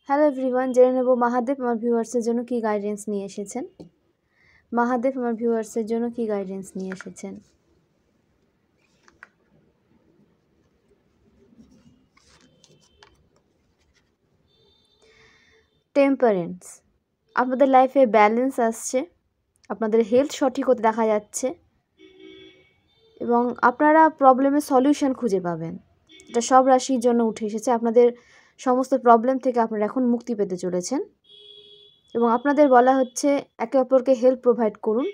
Hello everyone, জেনে নেব মাহাদেব আমার ভিউয়ার্সের জন্য কি গাইডেন্স নিয়ে এসেছেন। মাহাদেব আমার ভিউয়ার্সের জন্য কি গাইডেন্স নিয়ে এসেছেন। টেম্পারেন্স, আপনাদের লাইফে ব্যালেন্স আসছে, আপনাদের হেলথ সঠিক হতে দেখা যাচ্ছে এবং আপনারা প্রবলেমের সলিউশন খুঁজে পাবেন। এটা সব রাশির জন্য উঠে এসেছে। আপনাদের সমস্ত প্রবলেম থেকে আপনারা এখন মুক্তি পেতে চলেছেন এবং আপনাদের বলা হচ্ছে একে অপরকে হেল্প প্রোভাইড করুন,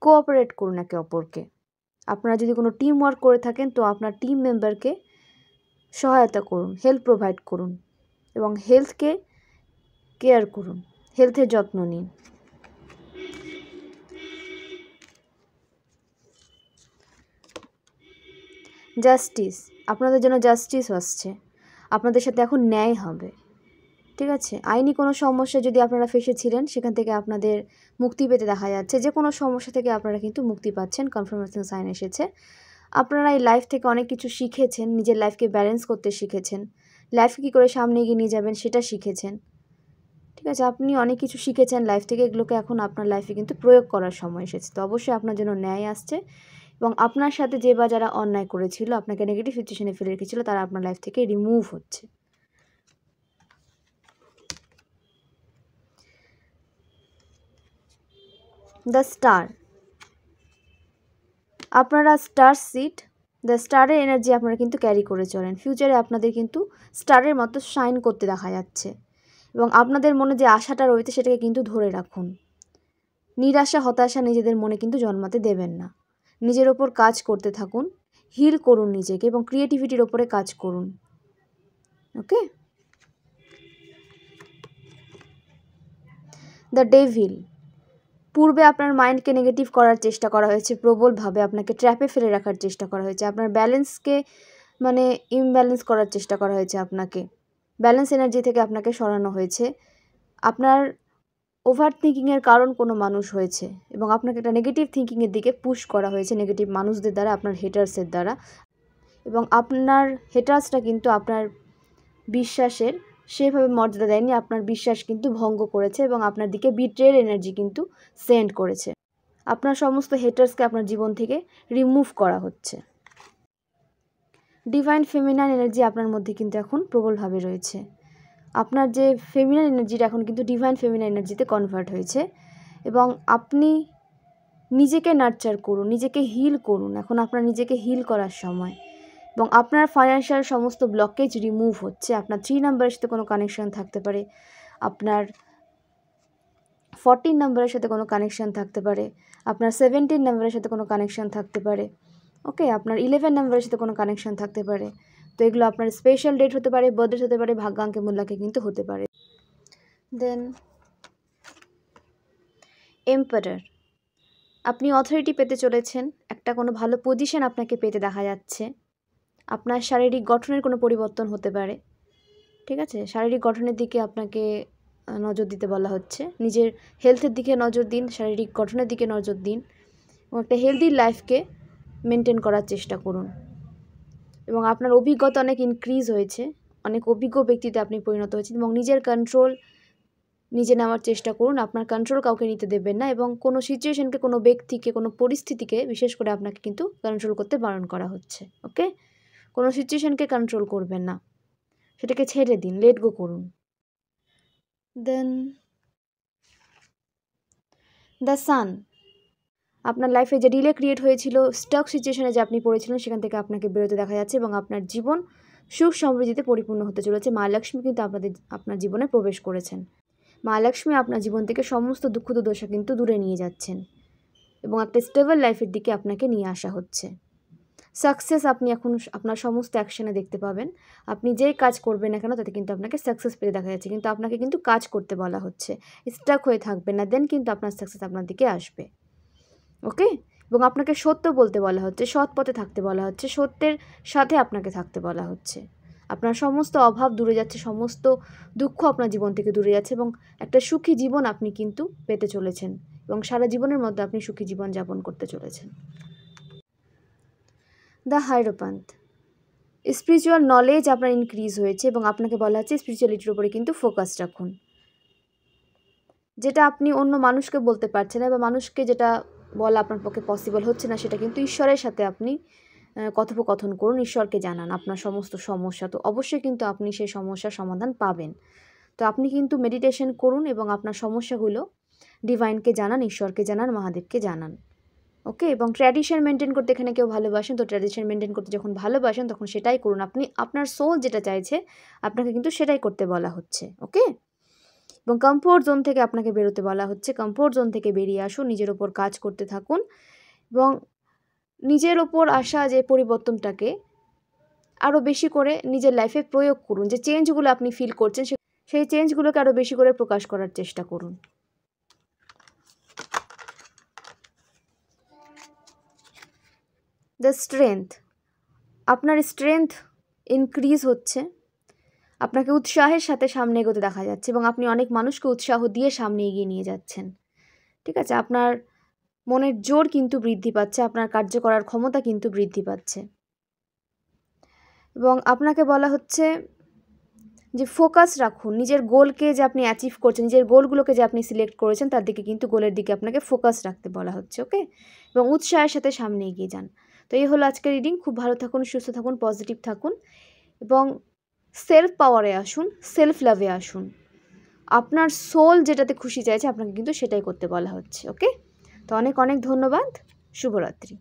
কোঅপারেট করুন একে অপরকে। আপনারা যদি কোনো টিম ওয়ার্ক করে থাকেন তো আপনার টিম মেম্বারকে সহায়তা করুন, হেল্প প্রোভাইড করুন এবং হেলথকে কেয়ার করুন, হেলথের যত্ন নিন। জাস্টিস, আপনাদের জন্য জাস্টিস আসছে, আপনাদের সাথে এখন ন্যায় হবে। ঠিক আছে, আইনি কোনো সমস্যা যদি আপনারা ফেসেছিলেন সেখান থেকে আপনাদের মুক্তি পেতে দেখা যাচ্ছে। যে কোনো সমস্যা থেকে আপনারা কিন্তু মুক্তি পাচ্ছেন, কনফার্মেশন সাইন এসেছে। আপনারা এই লাইফ থেকে অনেক কিছু শিখেছেন, নিজের লাইফকে ব্যালেন্স করতে শিখেছেন, লাইফকে কী করে সামনে এগিয়ে নিয়ে যাবেন সেটা শিখেছেন। ঠিক আছে, আপনি অনেক কিছু শিখেছেন লাইফ থেকে, এগুলোকে এখন আপনার লাইফে কিন্তু প্রয়োগ করার সময় এসেছে। তো অবশ্যই আপনার জন্য ন্যায় আসছে এবং আপনার সাথে যে বা যারা অন্যায় করেছিল, আপনাকে নেগেটিভ সিচুয়েশনে ফেলে রেখেছিল, তারা আপনার লাইফ থেকে রিমুভ হচ্ছে। দ্য স্টার, আপনারা স্টার সিড, দ্য স্টারের এনার্জি আপনারা কিন্তু ক্যারি করে চলেন। ফিউচারে আপনাদের কিন্তু স্টারের মতো শাইন করতে দেখা যাচ্ছে এবং আপনাদের মনে যে আশাটা রয়েছে সেটাকে কিন্তু ধরে রাখুন। নিরাশা হতাশা নিজেদের মনে কিন্তু জন্মাতে দেবেন না। নিজের ওপর কাজ করতে থাকুন, হিল করুন নিজেকে এবং ক্রিয়েটিভিটির ওপরে কাজ করুন। ওকে। দ্য ডেভিল, পূর্বে আপনার মাইন্ডকে নেগেটিভ করার চেষ্টা করা হয়েছে, প্রবলভাবে আপনাকে ট্র্যাপে ফেলে রাখার চেষ্টা করা হয়েছে, আপনার ব্যালেন্সকে ইমব্যালেন্স করার চেষ্টা করা হয়েছে, আপনাকে ব্যালেন্স এনার্জি থেকে আপনাকে সরানো হয়েছে। আপনার ওভার থিঙ্কিংয়ের কারণ কোনো মানুষ হয়েছে এবং আপনাকে একটা নেগেটিভ থিঙ্কিংয়ের দিকে পুশ করা হয়েছে নেগেটিভ মানুষদের দ্বারা, আপনার হেটার্সের দ্বারা। এবং আপনার হেটার্সরা কিন্তু আপনার বিশ্বাসের সেভাবে মর্যাদা দেয়নি, আপনার বিশ্বাস কিন্তু ভঙ্গ করেছে এবং আপনার দিকে বিট্রেয়াল এনার্জি কিন্তু সেন্ড করেছে। আপনার সমস্ত হেটার্সকে আপনার জীবন থেকে রিমুভ করা হচ্ছে। ডিভাইন ফেমিনাইন এনার্জি আপনার মধ্যে কিন্তু এখন প্রবলভাবে রয়েছে। আপনার যে ফেমিনাইন এনার্জিটা এখন কিন্তু ডিভাইন ফেমিনাইন এনার্জিতে কনভার্ট হয়েছে এবং আপনি নিজেকে নার্চার করুন, নিজেকে হিল করুন। এখন আপনার নিজেকে হিল করার সময় এবং আপনার ফাইন্যান্সিয়াল সমস্ত ব্লকেজ রিমুভ হচ্ছে। আপনার 3 নাম্বারের সাথে কোনো কানেকশান থাকতে পারে, আপনার 14 নাম্বারের সাথে কোনো কানেকশান থাকতে পারে, আপনার 17 নাম্বারের সাথে কোনো কানেকশান থাকতে পারে। ওকে, আপনার 11 নাম্বারের সাথে কোনো কানেকশান থাকতে পারে। তো এগুলো আপনার স্পেশাল ডেট হতে পারে, বার্থডে হতে পারে, ভাগ্যাঙ্কে মূল্যাকে কিন্তু হতে পারে। দেন এম্পারার, আপনি অথরিটি পেতে চলেছেন, একটা কোনো ভালো পজিশন আপনাকে পেতে দেখা যাচ্ছে। আপনার শারীরিক গঠনের কোনো পরিবর্তন হতে পারে। ঠিক আছে, শারীরিক গঠনের দিকে আপনাকে নজর দিতে বলা হচ্ছে। নিজের হেলথের দিকে নজর দিন, শারীরিক গঠনের দিকে নজর দিন এবং একটা হেলদি লাইফকে মেনটেন করার চেষ্টা করুন। এবং আপনার অভিজ্ঞতা অনেক ইনক্রিজ হয়েছে, অনেক অভিজ্ঞ ব্যক্তিতে আপনি পরিণত হয়েছেন এবং নিজের কন্ট্রোল নিজে নেওয়ার চেষ্টা করুন। আপনার কন্ট্রোল কাউকে নিতে দেবেন না এবং কোনো সিচুয়েশনকে, কোনো ব্যক্তিকে, কোনো পরিস্থিতিকে বিশেষ করে আপনাকে কিন্তু কন্ট্রোল করতে বারণ করা হচ্ছে। ওকে, কোনো সিচুয়েশনকে কন্ট্রোল করবেন না, সেটাকে ছেড়ে দিন, লেট গো করুন। দেন দ্য সান, আপনার লাইফে যে ডিলে ক্রিয়েট হয়েছিল, স্টক সিচুয়েশনে যে আপনি পড়েছিলেন, সেখান থেকে আপনাকে বেরোতে দেখা যাচ্ছে এবং আপনার জীবন সুখ সমৃদ্ধিতে পরিপূর্ণ হতে চলেছে। মা লক্ষ্মী কিন্তু আপনার জীবনে প্রবেশ করেছেন। মা লক্ষ্মী আপনার জীবন থেকে সমস্ত দুঃখ দুর্দশা কিন্তু দূরে নিয়ে যাচ্ছেন এবং একটা স্টেবল লাইফের দিকে আপনাকে নিয়ে আসা হচ্ছে। সাকসেস আপনি এখন আপনার সমস্ত অ্যাকশনে দেখতে পাবেন। আপনি যেই কাজ করবেন না কেন তাতে কিন্তু আপনাকে সাকসেস পেতে দেখা যাচ্ছে, কিন্তু আপনাকে কিন্তু কাজ করতে বলা হচ্ছে। স্টাক হয়ে থাকবেন না, দেন কিন্তু আপনার সাকসেস আপনার দিকে আসবে। ওকে, এবং আপনাকে সত্য বলতে বলা হচ্ছে, সৎ পথে থাকতে বলা হচ্ছে, সত্যের সাথে আপনাকে থাকতে বলা হচ্ছে। আপনার সমস্ত অভাব দূরে যাচ্ছে, সমস্ত দুঃখ আপনার জীবন থেকে দূরে যাচ্ছে এবং একটা সুখী জীবন আপনি কিন্তু পেতে চলেছেন এবং সারা জীবনের মধ্যে আপনি সুখী জীবন যাপন করতে চলেছেন। দ্য হাইরোপ্যান্থ, স্পিরিচুয়াল নলেজ আপনার ইনক্রিজ হয়েছে এবং আপনাকে বলা হচ্ছে স্পিরিচুয়ালিটির উপরে কিন্তু ফোকাস রাখুন। যেটা আপনি অন্য মানুষকে বলতে পারছেন না বা মানুষকে যেটা বলা আপনার পক্ষে পসিবল হচ্ছে না, সেটা কিন্তু ঈশ্বরের সাথে আপনি কথোপকথন করুন, ঈশ্বরকে জানান আপনার সমস্ত সমস্যা। তো অবশ্যই কিন্তু আপনি সেই সমস্যার সমাধান পাবেন। তো আপনি কিন্তু মেডিটেশন করুন এবং আপনার সমস্যাগুলো ডিভাইনকে জানান, ঈশ্বরকে জানান, মহাদেবকে জানান। ওকে, এবং ট্র্যাডিশন মেনটেন করতে এখানে কেউ ভালোবাসেন, তো ট্র্যাডিশন মেনটেন করতে যখন ভালোবাসেন তখন সেটাই করুন। আপনি আপনার সোল যেটা চাইছে আপনাকে কিন্তু সেটাই করতে বলা হচ্ছে। ওকে, এবং কমফোর্ট জোন থেকে আপনাকে বেরোতে বলা হচ্ছে। কমফোর্ট জোন থেকে বেরিয়ে আসুন, নিজের ওপর কাজ করতে থাকুন এবং নিজের ওপর আসা যে পরিবর্তনটাকে আরও বেশি করে নিজের লাইফে প্রয়োগ করুন। যে চেঞ্জগুলো আপনি ফিল করছেন সেই চেঞ্জগুলোকে আরও বেশি করে প্রকাশ করার চেষ্টা করুন। দ্য স্ট্রেংথ, আপনার স্ট্রেংথ ইনক্রিজ হচ্ছে, আপনাকে উৎসাহের সাথে সামনে এগোতে দেখা যাচ্ছে এবং আপনি অনেক মানুষকে উৎসাহ দিয়ে সামনে এগিয়ে নিয়ে যাচ্ছেন। ঠিক আছে, আপনার মনের জোর কিন্তু বৃদ্ধি পাচ্ছে, আপনার কার্য করার ক্ষমতা কিন্তু বৃদ্ধি পাচ্ছে এবং আপনাকে বলা হচ্ছে যে ফোকাস রাখুন নিজের গোলকে, যে আপনি অ্যাচিভ করছেন, নিজের গোলগুলোকে যে আপনি সিলেক্ট করেছেন তার দিকে কিন্তু গোলের দিকে আপনাকে ফোকাস রাখতে বলা হচ্ছে। ওকে, এবং উৎসাহের সাথে সামনে এগিয়ে যান। তো এই হলো আজকের রিডিং। খুব ভালো থাকুন, সুস্থ থাকুন, পজিটিভ থাকুন এবং সেলফ পাওয়ারে আসুন, সেলফ লাভে আসুন। আপনার সোল যেটাতে খুশি চাইছে আপনাকে কিন্তু সেটাই করতে বলা হচ্ছে। ওকে, তো অনেক অনেক ধন্যবাদ, শুভরাত্রি।